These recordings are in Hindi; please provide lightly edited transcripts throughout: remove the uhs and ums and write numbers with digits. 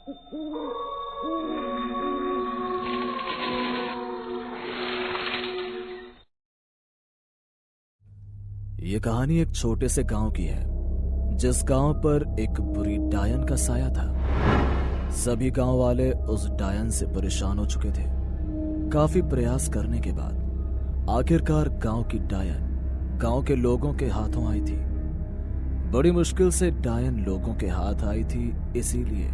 ये कहानी एक छोटे से गांव की है, जिस गांव पर एक बुरी डायन का साया था। सभी गांव वाले उस डायन से परेशान हो चुके थे। काफी प्रयास करने के बाद आखिरकार गांव की डायन गांव के लोगों के हाथों आई थी। बड़ी मुश्किल से डायन लोगों के हाथ आई थी, इसीलिए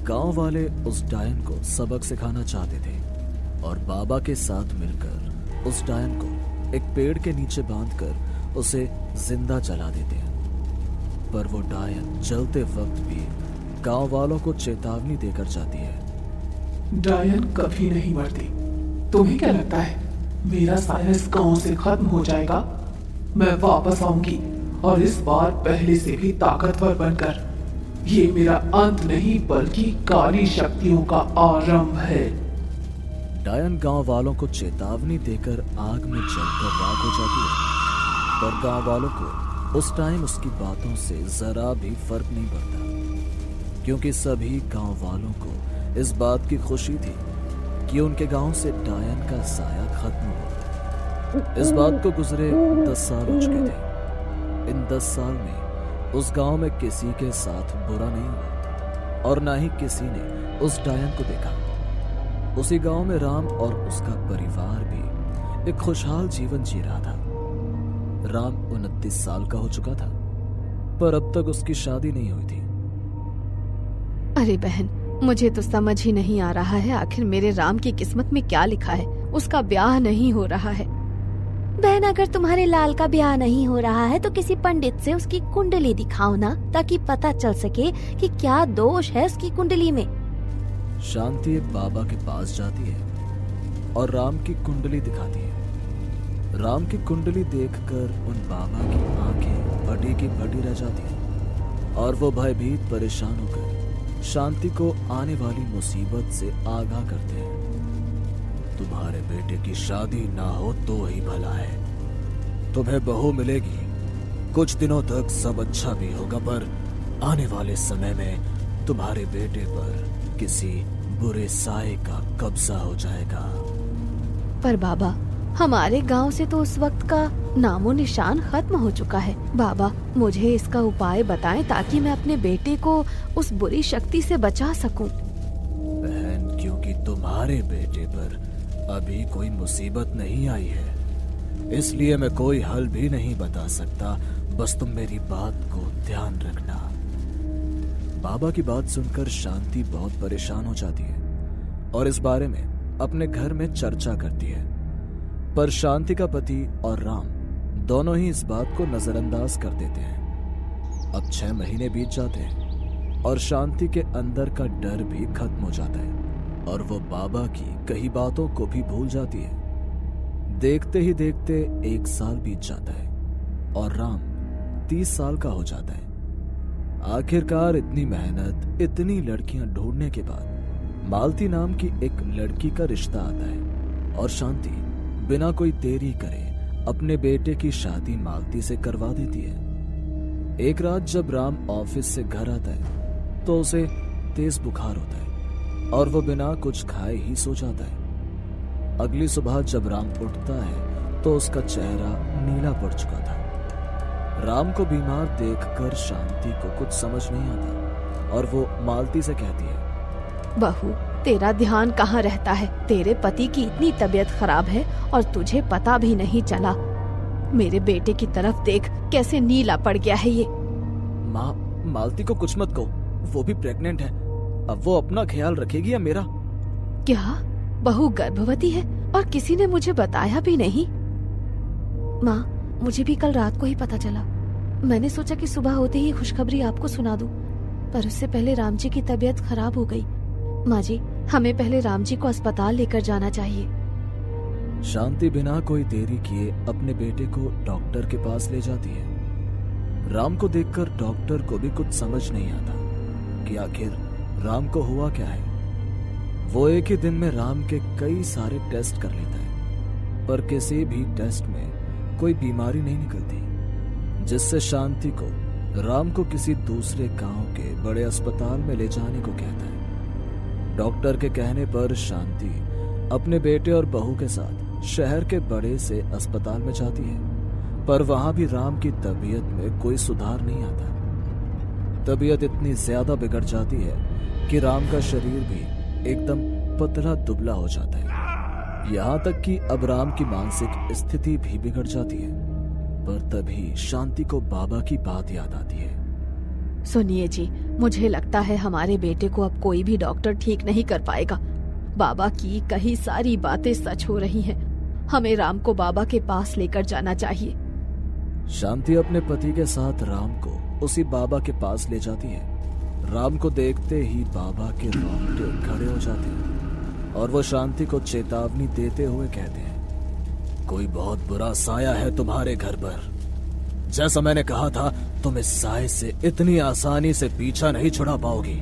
गांव वाले उस डायन को सबक सिखाना चाहते थे और बाबा के साथ मिलकर उस डायन को एक पेड़ के नीचे बांधकर उसे जिंदा जला देते हैं। पर वो डायन जलते वक्त भी गांव वालों को चेतावनी देकर जाती है। डायन कभी नहीं मरती। तुम्हें क्या लगता है मेरा साया इस गांव से खत्म हो जाएगा? मैं वापस आऊंगी और इस बार पहले से भी ताकतवर बनकर। ये मेरा अंत नहीं बल्कि काली शक्तियों का आरंभ है। डायन गांव वालों को चेतावनी देकर आग में जलकर राख हो जाती है, पर गांव वालों को उस टाइम उसकी बातों से जरा भी फर्क नहीं पड़ता, क्योंकि सभी गांव वालों को इस बात की खुशी थी कि उनके गांव से डायन का साया खत्म हुआ। इस बात को गुजरे 10 साल हो चुके थे। इन 10 साल में उस गांव में किसी के साथ बुरा नहीं हुआ और ना ही किसी ने उस डायन को देखा। उसी गांव में राम और उसका परिवार भी एक खुशहाल जीवन जी रहा था। राम 29 साल का हो चुका था, पर अब तक उसकी शादी नहीं हुई थी। अरे बहन, मुझे तो समझ ही नहीं आ रहा है आखिर मेरे राम की किस्मत में क्या लिखा है। उसका ब्याह नहीं हो रहा है। बहन, अगर तुम्हारे लाल का ब्याह नहीं हो रहा है तो किसी पंडित से उसकी कुंडली दिखाओ ना, ताकि पता चल सके कि क्या दोष है उसकी कुंडली में। शांति एक बाबा के पास जाती है और राम की कुंडली दिखाती है। राम की कुंडली देखकर उन बाबा की आंखें फटी की फटी रह जाती हैं और वो भयभीत परेशान होकर शांति को आने वाली मुसीबत से आगाह करते हैं। तुम्हारे बेटे की शादी ना हो तो ही भला है। तुम्हें बहू मिलेगी, कुछ दिनों तक सब अच्छा भी होगा, पर आने वाले समय में तुम्हारे बेटे पर किसी बुरे साए का कब्जा हो जाएगा। पर बाबा, हमारे गांव से तो उस वक्त का नामो निशान खत्म हो चुका है। बाबा, मुझे इसका उपाय बताएं ताकि मैं अपने बेटे को उस बुरी शक्ति से बचा सकूं। बहन, क्योंकि तुम्हारे बेटे पर अभी कोई मुसीबत नहीं आई है, इसलिए मैं कोई हल भी नहीं बता सकता। बस तुम मेरी बात को ध्यान रखना। बाबा की बात सुनकर शांति बहुत परेशान हो जाती है और इस बारे में अपने घर में चर्चा करती है। पर शांति का पति और राम दोनों ही इस बात को नजरअंदाज कर देते हैं। अब 6 महीने बीत जाते हैं और शांति के अंदर का डर भी खत्म हो जाता है और वो बाबा की कई बातों को भी भूल जाती है। देखते ही देखते 1 साल बीत जाता है और राम 30 साल का हो जाता है। आखिरकार इतनी मेहनत, इतनी लड़कियां ढूंढने के बाद मालती नाम की एक लड़की का रिश्ता आता है और शांति बिना कोई देरी करे अपने बेटे की शादी मालती से करवा देती है। एक रात जब राम ऑफिस से घर आता है तो उसे तेज बुखार होता है और वो बिना कुछ खाए ही सो जाता है। अगली सुबह जब राम उठता है तो उसका चेहरा नीला पड़ चुका था। राम को बीमार देखकर शांति को कुछ समझ नहीं आता और वो मालती से कहती है, बहू, तेरा ध्यान कहाँ रहता है? तेरे पति की इतनी तबीयत खराब है और तुझे पता भी नहीं चला। मेरे बेटे की तरफ देख, कैसे नीला पड़ गया है ये। माँ, मालती को कुछ मत कहो, वो भी प्रेग्नेंट है। अब वो अपना ख्याल रखेगी या मेरा? क्या बहू गर्भवती है और किसी ने मुझे बताया भी नहीं? माँ, मुझे भी कल रात को ही पता चला। मैंने सोचा कि सुबह होते ही खुशखबरी आपको सुना दूं, पर उससे पहले राम जी की तबीयत खराब हो गई। माँ जी, हमें पहले राम जी को अस्पताल लेकर जाना चाहिए। शांति बिना कोई देरी किए अपने बेटे को डॉक्टर के पास ले जाती है। राम को देखकर डॉक्टर को भी कुछ समझ नहीं आता कि आखिर राम को हुआ क्या है। वो एक ही दिन में राम के कई सारे टेस्ट कर लेता है, पर किसी भी टेस्ट में कोई बीमारी नहीं निकलती, जिससे शांति को राम को किसी दूसरे गांव के बड़े अस्पताल में ले जाने को कहता है। डॉक्टर के कहने पर शांति अपने बेटे और बहू के साथ शहर के बड़े से अस्पताल में जाती है, पर वहां भी राम की तबीयत में कोई सुधार नहीं आता। तबीयत इतनी ज्यादा बिगड़ जाती है कि राम का शरीर भी एकदम पतला दुबला हो जाता है। यहाँ तक कि अब राम की मानसिक स्थिति भी बिगड़ जाती है। पर तभी शांति को बाबा की बात याद आती है। सुनिए जी, मुझे लगता है हमारे बेटे को अब कोई भी डॉक्टर ठीक नहीं कर पाएगा। बाबा की कही सारी बातें सच हो रही हैं। हमें राम को बाबा के पास लेकर जाना चाहिए। शांति अपने पति के साथ राम को उसी बाबा के पास ले जाती है। राम को देखते ही बाबा के रोंगटे खड़े हो जाते हैं और वो शांति को चेतावनी देते हुए कहते हैं, कोई बहुत बुरा साया है तुम्हारे घर पर। जैसा मैंने कहा था, तुम इस साए से इतनी आसानी से पीछा नहीं छुड़ा पाओगी।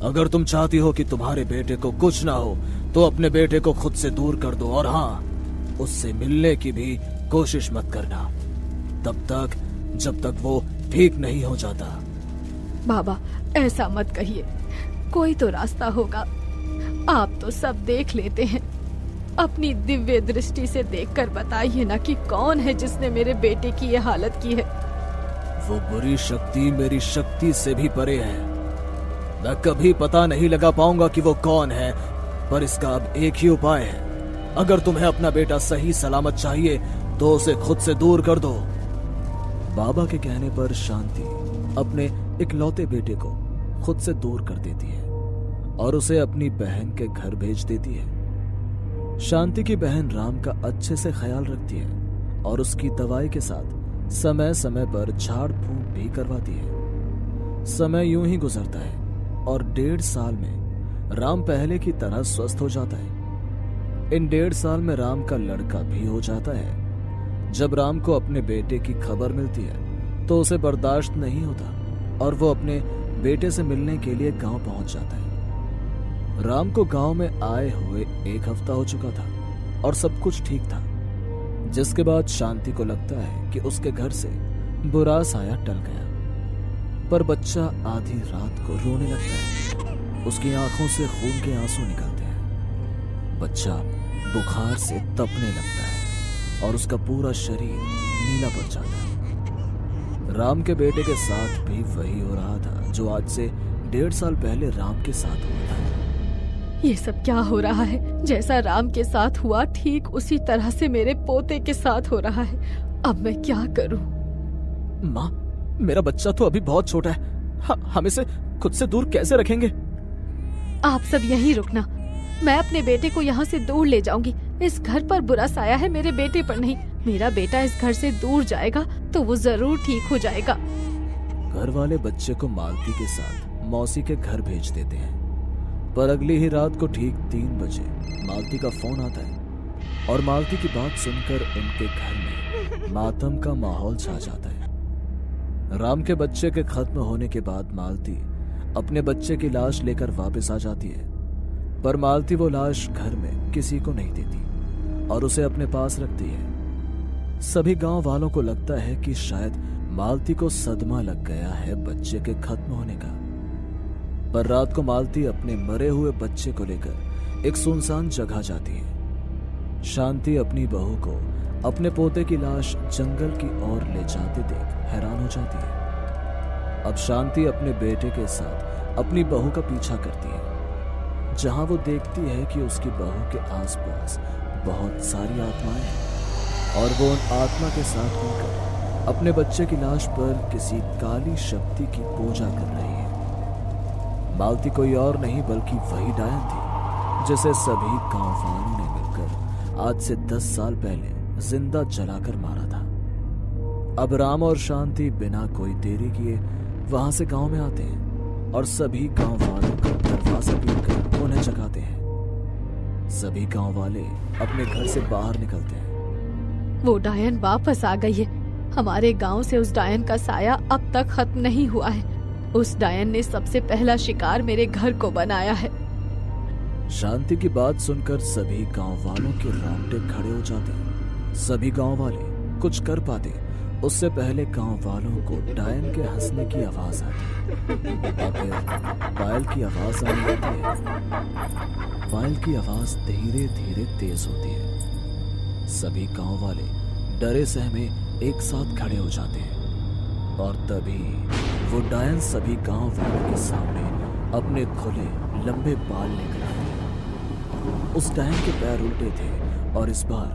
अगर तुम चाहती हो कि तुम्हारे बेटे को कुछ ना हो तो अपने बेटे को खुद से दूर कर दो, और हाँ, उससे मिलने की भी कोशिश मत करना तब तक जब तक वो ठीक नहीं हो जाता। बाबा, ऐसा मत कहिए, कोई तो रास्ता होगा। आप तो सब देख लेते हैं, अपनी दिव्य दृष्टि से देखकर बताइए ना कि कौन है जिसने मेरे बेटे की ये हालत की है। वो बुरी शक्ति मेरी शक्ति से भी परे है। मैं कभी पता नहीं लगा पाऊंगा कि वो कौन है, पर इसका अब एक ही उपाय है। अगर तुम्हें अपना बेटा सही सलामत चाहिए तो उसे खुद से दूर कर दो। बाबा के कहने पर शांति अपने इकलौते बेटे को खुद से दूर कर देती है और उसे अपनी बहन के घर भेज देती है। शांति की बहन राम का अच्छे से ख्याल रखती है और उसकी दवाई के साथ समय समय पर झाड़ फूंक भी करवाती है। समय यूं ही गुजरता है और 1.5 साल में राम पहले की तरह स्वस्थ हो जाता है। इन 1.5 साल में राम का लड़का भी हो जाता है। जब राम को अपने बेटे की खबर मिलती है तो उसे बर्दाश्त नहीं होता और वो अपने बेटे से मिलने के लिए गांव पहुंच जाता है। राम को गांव में आए हुए 1 हफ्ता हो चुका था और सब कुछ ठीक था, जिसके बाद शांति को लगता है कि उसके घर से बुरा साया टल गया। पर बच्चा आधी रात को रोने लगता है। उसकी आंखों से खून के आंसू निकलते हैं। बच्चा बुखार से तपने लगता है और उसका पूरा शरीर नीला पड़ जाता है। राम के बेटे के साथ भी वही हो रहा था जो आज से 1.5 साल पहले राम के साथ हुआ था। ये सब क्या हो रहा है? जैसा राम के साथ हुआ ठीक उसी तरह से मेरे पोते के साथ हो रहा है। अब मैं क्या करूं? माँ, मेरा बच्चा तो अभी बहुत छोटा है। हम इसे खुद से दूर कैसे रखेंगे? आप सब यहीं रुकना, मैं अपने बेटे को यहाँ से दूर ले जाऊंगी। इस घर पर बुरा साया है, मेरे बेटे पर नहीं। मेरा बेटा इस घर से दूर जाएगा तो वो जरूर ठीक हो जाएगा। घर वाले बच्चे को मालती के साथ मौसी के घर भेज देते हैं। पर अगली ही रात को ठीक 3 बजे मालती का फोन आता है और मालती की बात सुनकर उनके घर में मातम का माहौल छा जाता है। राम के बच्चे के खत्म होने के बाद मालती अपने बच्चे की लाश लेकर वापस आ जाती है, पर मालती वो लाश घर में किसी को नहीं देती और उसे अपने पास रखती है। सभी गांव वालों को लगता है कि शायद मालती को सदमा लग गया है बच्चे के खत्म होने का। पर रात को मालती अपने मरे हुए बच्चे को लेकर एक सुनसान जगह जाती है। शांति अपनी बहू को अपने पोते की लाश जंगल की ओर ले जाते देख हैरान हो जाती है। अब शांति अपने बेटे के साथ अपनी बहू का पीछा करती है, जहां वो देखती है कि उसकी बहू के आसपास बहुत सारी आत्माएं हैं और वो उन आत्मा के साथ मिलकर अपने बच्चे की लाश पर किसी काली शक्ति की पूजा कर रही है। मालती कोई और नहीं बल्कि वही डायन थी जिसे सभी गांव वालों ने मिलकर आज से 10 साल पहले जिंदा जलाकर मारा था। अब राम और शांति बिना कोई देरी किए वहां से गांव में आते हैं और सभी गांव वालों का दरवाजा पीटकर उन्हें जगाते हैं। सभी गांव वाले अपने घर से बाहर निकलते हैं। वो डायन वापस आ गई है। हमारे गांव से उस डायन का साया अब तक खत्म नहीं हुआ है। उस डायन ने सबसे पहला शिकार मेरे घर को बनाया है। शांति की बात सुनकर सभी गांव वालों के रोंगटे खड़े हो जाते हैं। सभी गांव वाले कुछ कर पाते उससे पहले गांव वालों को डायन के हंसने की आवाज आती है और फिर पायल की आवाज आने लगती है। पायल की आवाज धीरे धीरे तेज होती है। सभी गांव वाले डरे सहमे एक साथ खड़े हो जाते हैं और तभी वो डायन सभी गांव वालों के सामने अपने खुले लंबे बाल लेकर आती है। उस डायन के पैर उल्टे थे और इस बार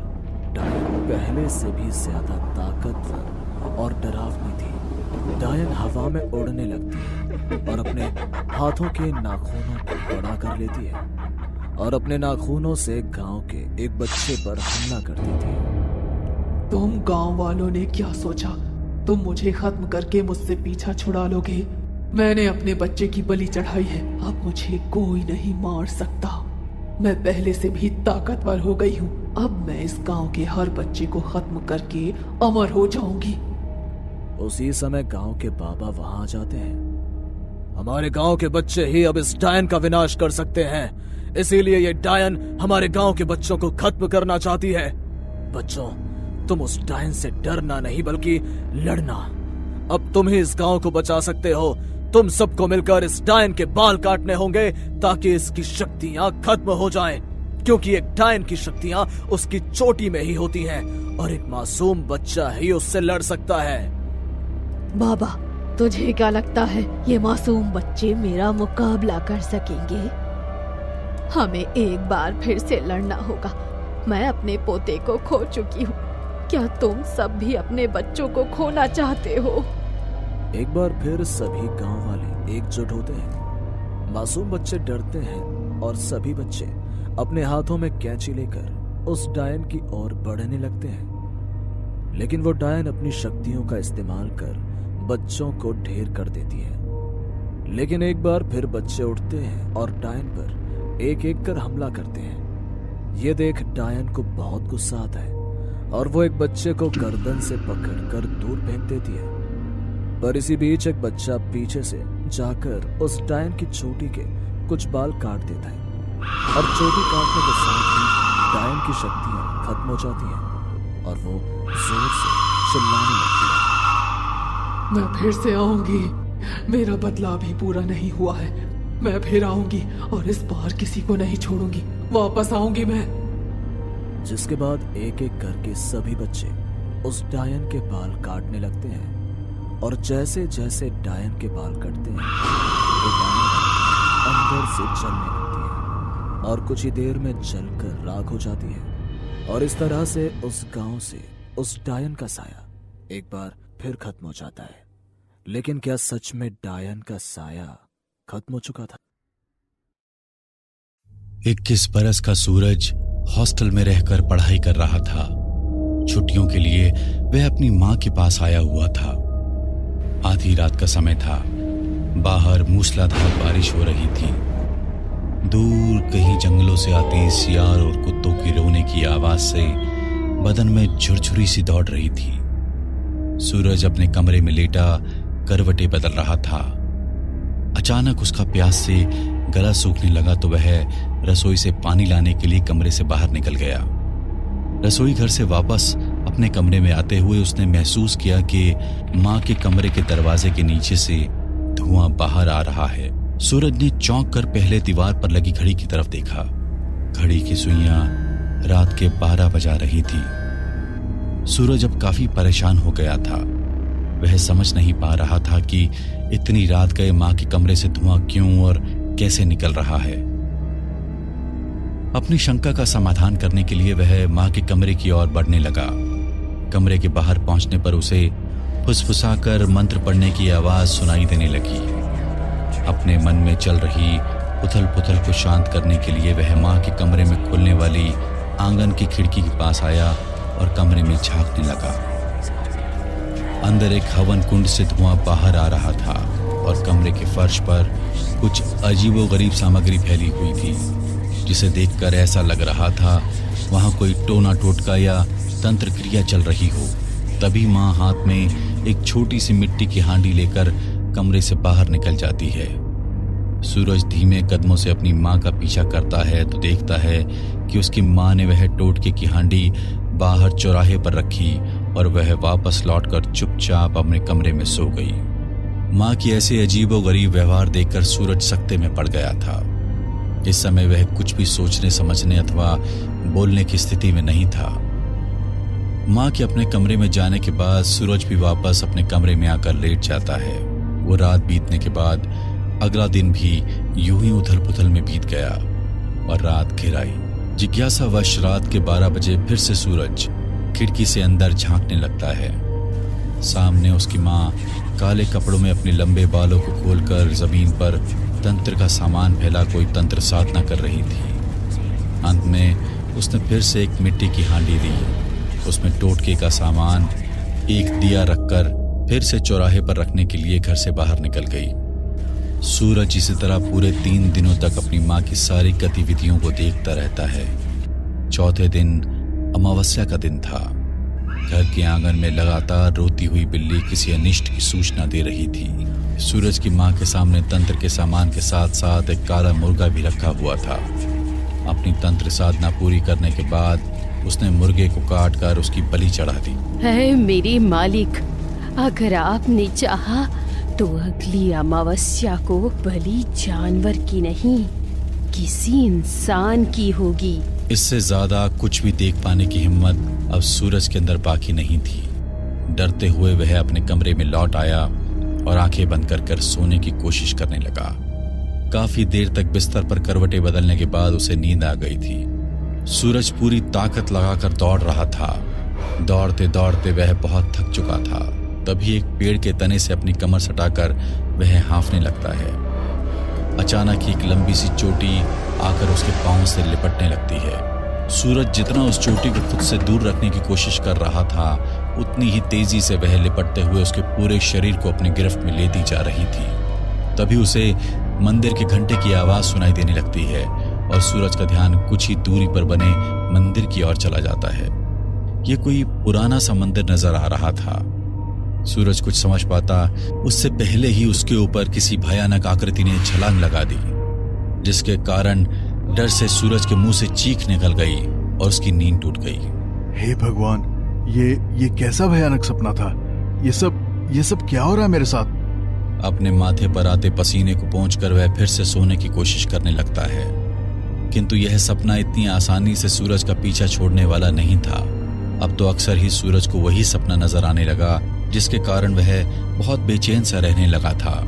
डायन पहले से भी ज्यादा ताकतवर और डरावनी थी। डायन हवा में उड़ने लगती है और अपने हाथों के नाखूनों को बड़ा कर लेती है और अपने नाखूनों से गांव के एक बच्चे पर हमला कर देती है। तुम गांव वालों ने क्या सोचा? तुम मुझे खत्म करके मुझसे पीछा छुड़ा लोगे? मैंने अपने बच्चे की बलि चढ़ाई है, अब मुझे कोई नहीं मार सकता। मैं पहले से भी ताकतवर हो गई हूँ। अब मैं इस गांव के हर बच्चे को खत्म करके अमर हो जाऊंगी। उसी समय गांव के बाबा वहां आ जाते हैं। हमारे गांव के बच्चे ही अब इस डायन का विनाश कर सकते हैं, इसीलिए ये डायन हमारे गांव के बच्चों को खत्म करना चाहती है। बच्चों, तुम उस डायन से डरना नहीं बल्कि लड़ना। अब तुम ही इस गांव को बचा सकते हो। तुम सबको मिलकर इस डायन के बाल काटने होंगे ताकि इसकी शक्तियां खत्म हो जाएं, क्योंकि एक डायन की शक्तियां उसकी चोटी में ही होती हैं और एक मासूम बच्चा ही उससे लड़ सकता है। बाबा, तुझे क्या लगता है ये मासूम बच्चे मेरा मुकाबला कर सकेंगे? हमें एक बार फिर से लड़ना होगा। मैं अपने पोते को खो चुकी हूँ। क्या तुम सब भी अपने बच्चों को खोना चाहते हो? एक बार फिर सभी गांव वाले एकजुट होते हैं। मासूम बच्चे डरते हैं और सभी बच्चे अपने हाथों में कैंची लेकर उस डायन की ओर बढ़ने लगते हैं। लेकिन वो डायन अपनी शक्तियों का इस्तेमाल कर बच्चों को ढेर कर देती है। लेकिन एक बार फिर बच्चे उठते हैं और डायन पर एक एक कर हमला करते हैं। ये देख डायन को बहुत गुस्सा आता है और वो एक बच्चे को गर्दन से पकड़कर दूर फेंक देती है। पर इसी बीच एक बच्चा पीछे से जाकर उस डायन की चोटी के कुछ बाल काट देता है और चोटी काटने के साथ ही डायन की शक्तियां खत्म हो जाती हैं और वो जोर से चिल्लाने लगती है। मैं फिर से आऊंगी। मेरा बदला अभी पूरा नहीं हुआ है। मैं फिर आऊंगी और इस बार किसी को नहीं छोड़ूंगी। वापस आऊंगी मैं। जिसके बाद एक एक करके सभी बच्चे उस डायन के बाल काटने लगते हैं और जैसे जैसे डायन के बाल कटते हैं वो डायन अंदर से जलने लगती है और कुछ ही देर में जलकर राख हो जाती है। और इस तरह से उस गांव से उस डायन का साया एक बार फिर खत्म हो जाता है। लेकिन क्या सच में डायन का साया खत्म हो चुका था? 21 बरस का सूरज हॉस्टल में रहकर पढ़ाई कर रहा था। छुट्टियों के लिए वह अपनी मां के पास आया हुआ था। आधी रात का समय था। बाहर मूसलाधार बारिश हो रही थी। दूर कहीं जंगलों से आती सियार और कुत्तों के रोने की आवाज से बदन में झुरझुरी सी दौड़ रही थी। सूरज अपने कमरे में लेटा करवटें बदल रहा था। अचानक उसका प्यास से गला सूखने लगा तो वह रसोई से पानी लाने के लिए कमरे से बाहर निकल गया। रसोई घर से वापस अपने कमरे में आते हुए उसने महसूस किया कि मां के कमरे के दरवाजे के नीचे से धुआं बाहर आ रहा है। सूरज ने चौंक कर पहले दीवार पर लगी घड़ी की तरफ देखा। घड़ी की सुइयां रात के 12 बजा रही थी। सूरज अब काफी परेशान हो गया था। वह समझ नहीं पा रहा था कि इतनी रात गए मां के कमरे से धुआं क्यों और कैसे निकल रहा है। अपनी शंका का समाधान करने के लिए वह मां के कमरे की ओर बढ़ने लगा। कमरे के बाहर पहुंचने पर उसे फुसफुसाकर मंत्र पढ़ने की आवाज सुनाई देने लगी। अपने मन में चल रही उथल पुथल को शांत करने के लिए वह मां के कमरे में खुलने वाली आंगन की खिड़की के पास आया और कमरे में झांकने लगा। अंदर एक हवन कुंड से धुआं बाहर आ रहा था और कमरे के फर्श पर कुछ अजीबोगरीब सामग्री फैली हुई थी, जिसे देखकर ऐसा लग रहा था वहां कोई टोना टोटका या तंत्र क्रिया चल रही हो। तभी मां हाथ में एक छोटी सी मिट्टी की हांडी लेकर कमरे से बाहर निकल जाती है। सूरज धीमे कदमों से अपनी मां का पीछा करता है तो देखता है कि उसकी मां ने वह टोटके की हांडी बाहर चौराहे पर रखी और वह वापस लौटकर चुपचाप अपने कमरे में सो गई। माँ की ऐसे अजीबोगरीब व्यवहार देखकर सूरज सकते में पड़ गया था। इस समय वह कुछ भी सोचने समझने अथवा बोलने की स्थिति में नहीं था। माँ के अपने कमरे में जाने के बाद सूरज भी वापस अपने कमरे में आकर लेट जाता है। वो रात बीतने के बाद अगला दिन भी यूं ही उथल पुथल में बीत गया और रात घिर आई। जिज्ञासावश रात के 12 बजे फिर से सूरज खिड़की से अंदर झांकने लगता है। सामने उसकी माँ काले कपड़ों में अपने लंबे बालों को खोलकर जमीन पर तंत्र का सामान फैला कोई तंत्र साधना कर रही थी। अंत में उसने फिर से एक मिट्टी की हांडी दी, उसमें टोटके का सामान, एक दिया रखकर फिर से चौराहे पर रखने के लिए घर से बाहर निकल गई। सूरज इसी तरह पूरे 3 दिनों तक अपनी माँ की सारी गतिविधियों को देखता रहता है। चौथे दिन अमावस्या का दिन था। घर के आंगन में लगातार रोती हुई बिल्ली किसी अनिष्ट की सूचना दे रही थी। सूरज की माँ के सामने तंत्र के सामान के साथ साथ एक काला मुर्गा भी रखा हुआ था। अपनी तंत्र साधना पूरी करने के बाद उसने मुर्गे को काट कर उसकी बलि चढ़ा दी। है मेरे मालिक, अगर आपने चाहा तो अगली अमावस्या को बलि जानवर की नहीं, किसी इंसान की होगी। इससे ज्यादा कुछ भी देख पाने की हिम्मत अब सूरज के अंदर बाकी नहीं थी। डरते हुए वह अपने कमरे में लौट आया और आंखें बंद कर सोने की कोशिश करने लगा। काफी देर तक बिस्तर पर करवटें बदलने के बाद उसे नींद आ गई थी। सूरज पूरी ताकत लगाकर दौड़ रहा था। दौड़ते दौड़ते वह बहुत थक चुका था। तभी एक पेड़ के तने से अपनी कमर सटाकर वह हाँफने लगता है। अचानक एक लंबी सी चोटी आकर उसके पांव से लिपटने लगती है। सूरज जितना उस चोटी को खुद से दूर रखने की कोशिश कर रहा था, उतनी ही तेजी से वह लिपटते हुए उसके पूरे शरीर को अपनी गिरफ्त में लेती जा रही थी। तभी उसे मंदिर के घंटे की आवाज सुनाई देने लगती है और सूरज का ध्यान कुछ ही दूरी पर बने मंदिर की ओर चला जाता है। ये कोई पुराना सा मंदिर नजर आ रहा था। सूरज कुछ समझ पाता उससे पहले ही उसके ऊपर किसी भयानक आकृति ने छलांग लगा दी, जिसके कारण डर से सूरज के मुंह से चीख निकल गई और उसकी नींद टूट गई। हे भगवान, ये कैसा भयानक सपना था? ये सब क्या हो रहा है मेरे साथ? अपने माथे पर आते पसीने को पोंछकर वह फिर से सोने की कोशिश करने लगता है, किंतु यह सपना इतनी आसानी से सूरज का पीछा छोड़ने वाला नहीं था। अब तो अक्सर ही सूरज को वही सपना नजर आने लगा, जिसके कारण वह बहुत बेचैन सा रहने लगा था।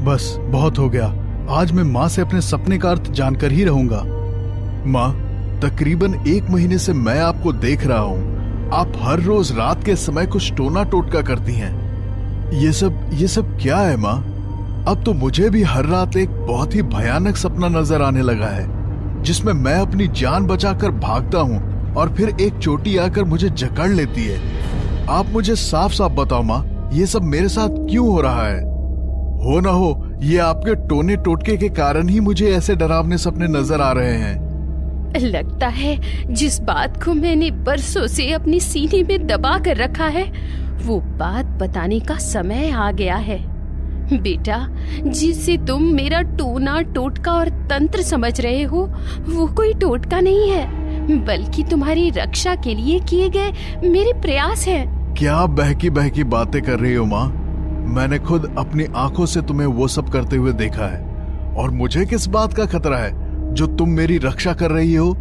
बस बहुत हो गया। आज मैं माँ से अपने सपने का अर्थ जानकर ही रहूंगा। माँ, तकरीबन 1 महीने से मैं आपको देख रहा हूँ। आप हर रोज रात के समय कुछ टोना टोटका करती हैं। ये सब क्या है माँ? अब तो मुझे भी हर रात एक बहुत ही भयानक सपना नजर आने लगा है, जिसमें मैं अपनी जान बचाकर भागता हूँ और फिर एक चोटी आकर मुझे जकड़ लेती है। आप मुझे साफ साफ बताओ माँ, ये सब मेरे साथ क्यों हो रहा है? हो ना हो ये आपके टोने टोटके के कारण ही मुझे ऐसे डरावने सपने नजर आ रहे हैं। लगता है जिस बात को मैंने बरसों से अपनी सीने में दबा कर रखा है, वो बात बताने का समय आ गया है। बेटा, जिसे तुम मेरा टोना टोटका और तंत्र समझ रहे हो, वो कोई टोटका नहीं है, बल्कि तुम्हारी रक्षा के लिए किए गए मेरे प्रयास हैं। क्या बहकी बहकी बातें कर रही हो माँ? मैंने खुद अपनी आंखों से तुम्हें वो सब करते हुए देखा है, और मुझे किस बात का खतरा है जो तुम मेरी रक्षा कर रही हो?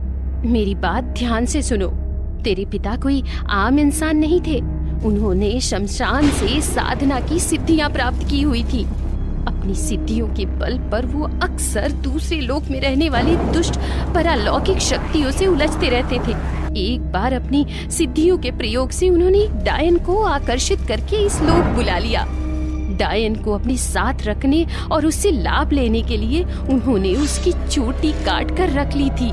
मेरी बात ध्यान से सुनो। तेरे पिता कोई आम इंसान नहीं थे। उन्होंने शमशान से साधना की सिद्धियां प्राप्त की हुई थी। अपनी सिद्धियों के बल पर वो अक्सर दूसरे लोक में रहने वाली दुष्ट परालौकिक शक्तियों से उलझते रहते थे। एक बार अपनी सिद्धियों के प्रयोग से उन्होंने डायन को आकर्षित करके इस लोक बुला लिया। डायन को अपने साथ रखने और उससे लाभ लेने के लिए उन्होंने उसकी चोटी काट कर रख ली थी।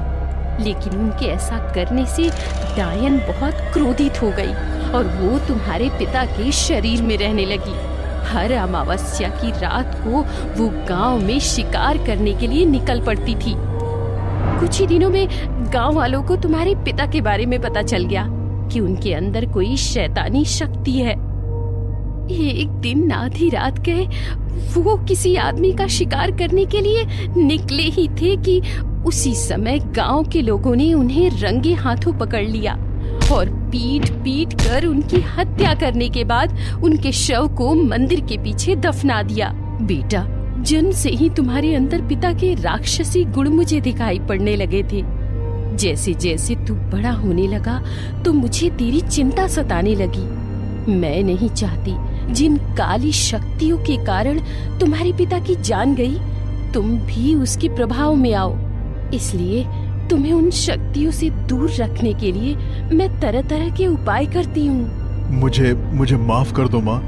लेकिन उनके ऐसा करने से डायन बहुत क्रोधित हो गई और वो तुम्हारे पिता के शरीर में रहने लगी। हर अमावस्या की रात को वो गांव में शिकार करने के लिए निकल पड़ती थी। कुछ ही दिनों में गांव वालों को तुम्हारे पिता के बारे में पता चल गया कि उनके अंदर कोई शैतानी शक्ति है। एक दिन आधी रात गए वो किसी आदमी का शिकार करने के लिए निकले ही थे कि उसी समय गांव के लोगों ने उन्हें रंगे हाथों पकड़ लिया और पीट पीट कर उनकी हत्या करने के बाद उनके शव को मंदिर के पीछे दफना दिया। बेटा, जन्म से ही तुम्हारे अंदर पिता के राक्षसी गुण मुझे दिखाई पड़ने लगे थे। जैसे जैसे तू बड़ा होने लगा तो मुझे तेरी चिंता सताने लगी। मैं नहीं चाहती जिन काली शक्तियों के कारण तुम्हारे पिता की जान गई, तुम भी उसके प्रभाव में आओ। इसलिए तुम्हें उन शक्तियों से दूर रखने के लिए मैं तरह तरह के उपाय करती हूँ। मुझे माफ कर दो माँ।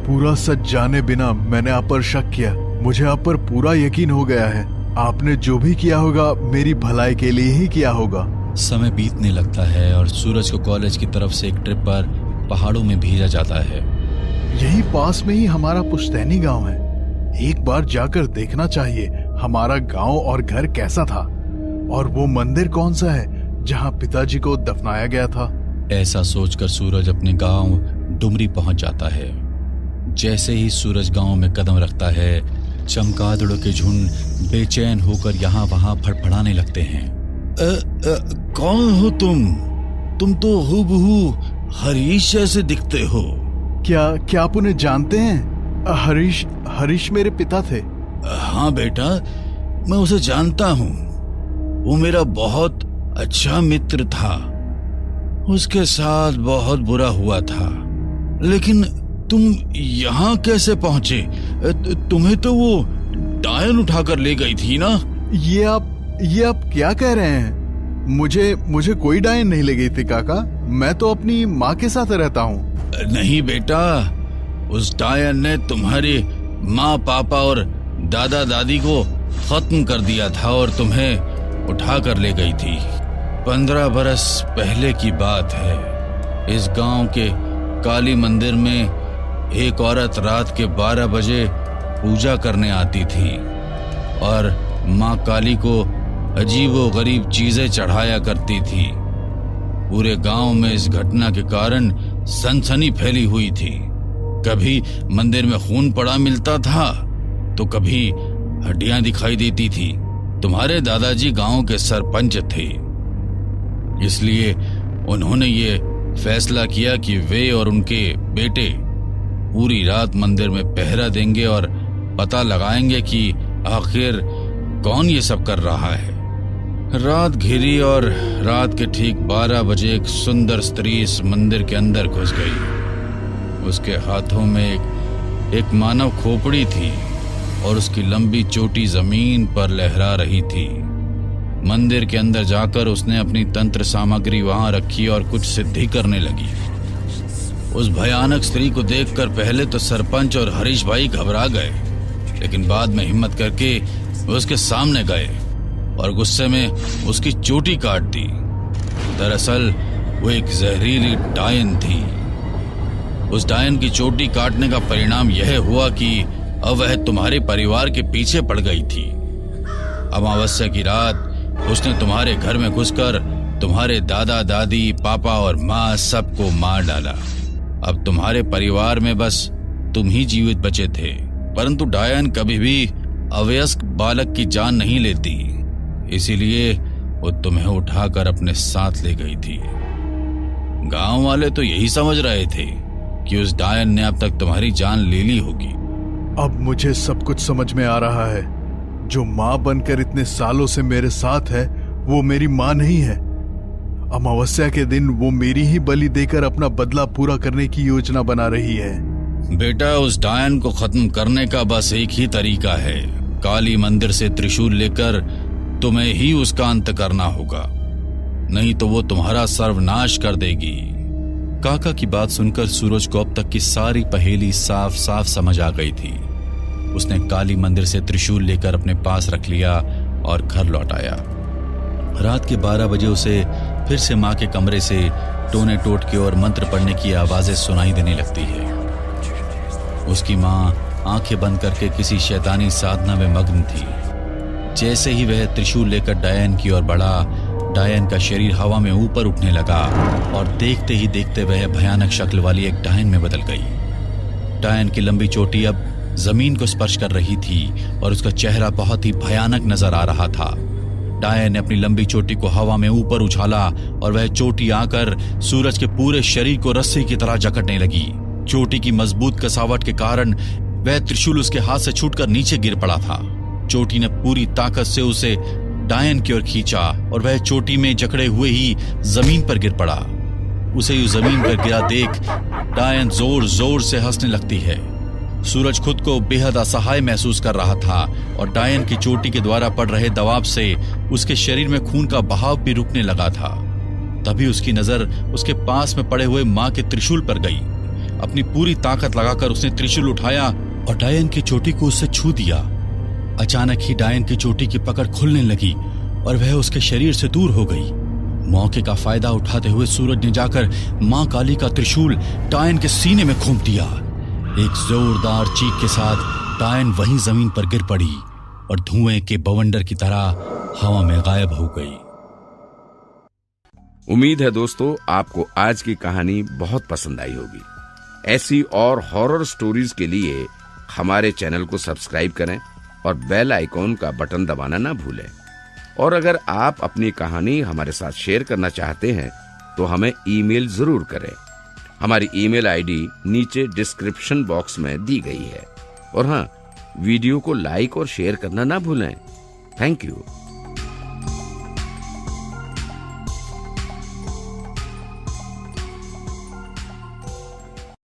पूरा सच जाने बिना मैंने आप पर शक किया। मुझे आप पर पूरा यकीन हो गया है। आपने जो भी किया होगा मेरी भलाई के लिए ही किया होगा। समय बीतने लगता है और सूरज को कॉलेज की तरफ से एक ट्रिप पर पहाड़ों में भेजा जाता है। यही पास में ही हमारा पुश्तैनी गांव है। एक बार जाकर देखना चाहिए हमारा गांव और घर कैसा था, और वो मंदिर कौन सा है जहां पिताजी को दफनाया गया था। ऐसा सोचकर सूरज अपने गांव डुमरी पहुंच जाता है। जैसे ही सूरज गांव में कदम रखता है, चमगादड़ों के झुंड बेचैन होकर यहाँ वहाँ फड़फड़ाने लगते हैं। कौन हो तुम? तुम तो हूबहू हरीश जैसे दिखते हो। क्या आप उन्हें जानते हैं? हरीश मेरे पिता थे। हाँ बेटा, मैं उसे जानता हूँ। वो मेरा बहुत अच्छा मित्र था। उसके साथ बहुत बुरा हुआ था। लेकिन तुम यहाँ कैसे पहुंचे? तुम्हें तो वो डायन उठाकर ले गई थी ना? ये आप क्या कह रहे हैं? मुझे कोई डायन नहीं ले गई थी काका। मैं तो अपनी माँ के साथ रहता हूँ। नहीं बेटा, उस डायन ने तुम्हारे माँ, पापा और दादा दादी को खत्म कर दिया था और तुम्हें उठा कर ले गई थी। 15 बरस पहले की बात है। इस गांव के काली मंदिर में एक औरत रात के 12 बजे पूजा करने आती थी और माँ काली को अजीबो गरीब चीजें चढ़ाया करती थी। पूरे गांव में इस घटना के कारण सनसनी फैली हुई थी। कभी मंदिर में खून पड़ा मिलता था तो कभी हड्डियां दिखाई देती थी। तुम्हारे दादाजी गांव के सरपंच थे, इसलिए उन्होंने ये फैसला किया कि वे और उनके बेटे पूरी रात मंदिर में पहरा देंगे और पता लगाएंगे कि आखिर कौन ये सब कर रहा है। रात घिरी और रात के ठीक 12 बजे एक सुंदर स्त्री इस मंदिर के अंदर घुस गई। उसके हाथों में एक मानव खोपड़ी थी और उसकी लंबी चोटी जमीन पर लहरा रही थी। मंदिर के अंदर जाकर उसने अपनी तंत्र सामग्री वहां रखी और कुछ सिद्धि करने लगी। उस भयानक स्त्री को देखकर पहले तो सरपंच और हरीश भाई घबरा गए, लेकिन बाद में हिम्मत करके वे उसके सामने गए और गुस्से में उसकी चोटी काट दी। दरअसल वो एक जहरीली डायन थी। उस डायन की चोटी काटने का परिणाम यह हुआ कि अब वह तुम्हारे परिवार के पीछे पड़ गई थी। अमावस्या की रात उसने तुम्हारे घर में घुसकर तुम्हारे दादा दादी, पापा और माँ सबको मार डाला। अब तुम्हारे परिवार में बस तुम ही जीवित बचे थे, परंतु डायन कभी भी अवयस्क बालक की जान नहीं लेती, इसीलिए वो तुम्हें उठाकर अपने साथ ले गई थी। गांव वाले तो यही समझ रहे थे कि उस डायन ने अब तक तुम्हारी जान ले ली होगी। अब मुझे सब कुछ समझ में आ रहा है। जो माँ बनकर इतने सालों से मेरे साथ है वो मेरी माँ नहीं है। अमावस्या के दिन वो मेरी ही बलि देकर अपना बदला पूरा करने की योजना बना रही है। बेटा, उस डायन को खत्म करने का बस एक ही तरीका है। काली मंदिर से त्रिशूल लेकर तुम्हें ही उसका अंत करना होगा, नहीं तो वो तुम्हारा सर्वनाश कर देगी। काका की बात सुनकर सूरज को अब तक की सारी पहेली साफ साफ समझ आ गई थी। उसने काली मंदिर से त्रिशूल लेकर अपने पास रख लिया और घर लौट आया। रात के 12 बजे उसे फिर से माँ के कमरे से टोने टोटके और मंत्र पढ़ने की आवाजें सुनाई देने लगती है। उसकी माँ आंखें बंद करके किसी शैतानी साधना में मग्न थी। जैसे ही वह त्रिशूल लेकर डायन की ओर बढ़ा, डायन का शरीर हवा में ऊपर उठने लगा और देखते ही देखते वह भयानक शक्ल वाली एक डायन में बदल गई। डायन की लंबी चोटी अब जमीन को स्पर्श कर रही थी और उसका चेहरा बहुत ही भयानक नजर आ रहा था। डायन ने अपनी लंबी चोटी को हवा में ऊपर उछाला और वह चोटी आकर सूरज के पूरे शरीर को रस्सी की तरह जकड़ने लगी। चोटी की मजबूत कसावट के कारण वह त्रिशूल उसके हाथ से छूटकर नीचे गिर पड़ा था। चोटी ने पूरी ताकत से उसे डायन की ओर खींचा और वह चोटी में जकड़े हुए ही जमीन पर गिर पड़ा। उसे यूं जमीन पर गिरा देख डायन जोर जोर से हंसने लगती है। सूरज खुद को बेहद असहाय महसूस कर रहा था और डायन की चोटी के द्वारा पड़ रहे दबाव से उसके शरीर में खून का बहाव भी रुकने लगा था। तभी उसकी नजर उसके पास में पड़े हुए मां के त्रिशूल पर गई। अपनी पूरी ताकत लगाकर उसने त्रिशूल उठाया और डायन की चोटी को उससे छू दिया। अचानक ही डायन की चोटी की पकड़ खुलने लगी और वह उसके शरीर से दूर हो गई। मौके का फायदा उठाते हुए सूरज ने जाकर मां काली का त्रिशूल डायन के सीने में घोंप दिया। एक जोरदार चीख के साथ डायन वहीं जमीन पर गिर पड़ी और धुएं के बवंडर की तरह हवा में गायब हो गई। उम्मीद है दोस्तों आपको आज की कहानी बहुत पसंद आई होगी। ऐसी और हॉरर स्टोरीज के लिए हमारे चैनल को सब्सक्राइब करें और बेल आइकॉन का बटन दबाना ना भूलें। और अगर आप अपनी कहानी हमारे साथ शेयर करना चाहते हैं तो हमें ईमेल जरूर करें। हमारी ईमेल आईडी नीचे डिस्क्रिप्शन बॉक्स में दी गई है। और हाँ, वीडियो को लाइक और शेयर करना ना भूलें। Thank you.